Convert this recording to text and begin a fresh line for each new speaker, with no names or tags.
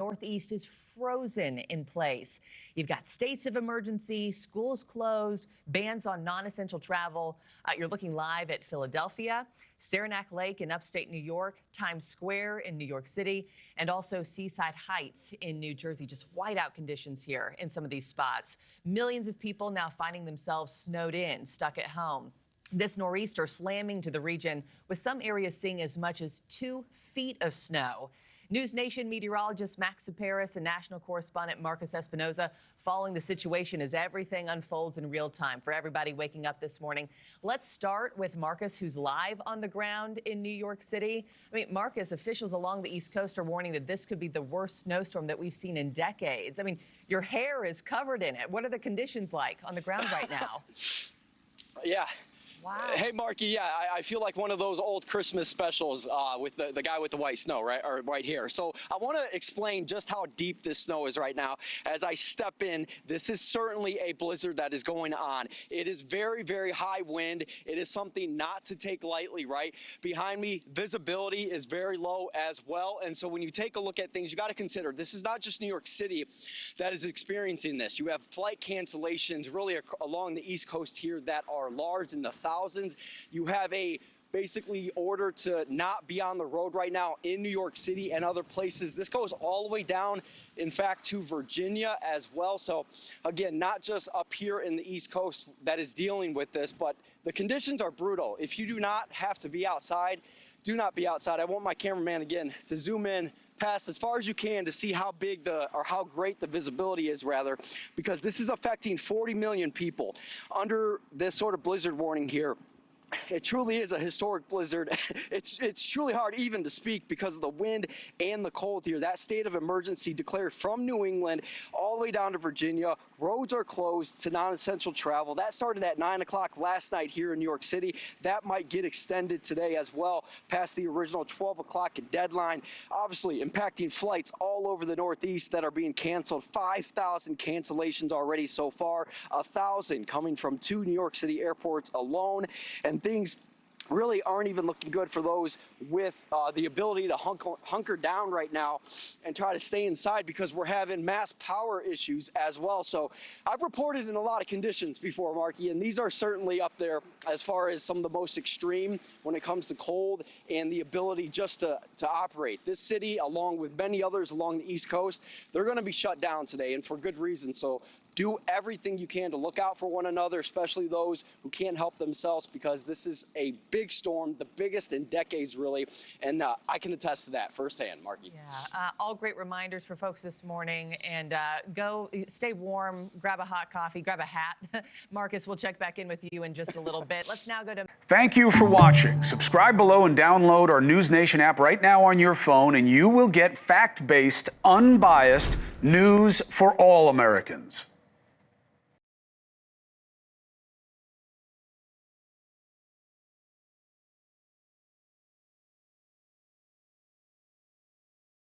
Northeast is frozen in place. You've got states of emergency, schools closed, bans on non-essential travel. You're looking live at Philadelphia, Saranac Lake in upstate New York, Times Square in New York City, and also Seaside Heights in New Jersey. Just whiteout conditions here in some of these spots. Millions of people now finding themselves snowed in, stuck at home. This nor'easter slamming to the region, with some areas seeing as much as 2 feet of snow. NewsNation meteorologist Max Paris and national correspondent Marcus Espinoza following the situation as everything unfolds in real time for everybody waking up this morning. Let's start with Marcus, who's live on the ground in New York City. I mean, Marcus, officials along the East Coast are warning that this could be the worst snowstorm that we've seen in decades. I mean, your hair is covered in it. What are the conditions like on the ground right now?
Yeah.
Wow.
Hey, Markie, yeah, I feel like one of those old Christmas specials with the guy with the white snow, right, or right here. So I want to explain just how deep this snow is right now. As I step in, this is certainly a blizzard that is going on. It is very, very high wind. It is something not to take lightly, right? Behind me, visibility is very low as well. And so when you take a look at things, you got to consider this is not just New York City that is experiencing this. You have flight cancellations really along the East Coast here that are large in the thousands. You have a basically order to not be on the road right now in New York City and other places. This goes all the way down, in fact, to Virginia as well. So again, not just up here in the East Coast that is dealing with this, but the conditions are brutal. If you do not have to be outside, do not be outside. I want my cameraman again to zoom in past as far as you can to see how big or how great the visibility is, rather, because this is affecting 40 million people under this sort of blizzard warning here. It truly is a historic blizzard. It's truly hard even to speak because of the wind and the cold here. That state of emergency declared from New England all the way down to Virginia. Roads are closed to non-essential travel. That started at 9 o'clock last night here in New York City. That might get extended today as well, past the original 12 o'clock deadline. Obviously impacting flights all over the Northeast that are being canceled. 5,000 cancellations already so far, 1,000 coming from 2 New York City airports alone. And things really aren't even looking good for those with the ability to hunker down right now and try to stay inside, because we're having mass power issues as well. So I've reported in a lot of conditions before, Markie, and these are certainly up there as far as some of the most extreme when it comes to cold and the ability just to operate. This city, along with many others along the East Coast, they're going to be shut down today, and for good reason. So do everything you can to look out for one another, especially those who can't help themselves, because this is a big storm, the biggest in decades, really. And I can attest to that firsthand, Markie.
Yeah, all great reminders for folks this morning. And go stay warm, grab a hot coffee, grab a hat. Marcus, we'll check back in with you in just a little bit. Let's now go to...
Thank you for watching. Subscribe below and download our NewsNation app right now on your phone, and you will get fact-based, unbiased news for all Americans.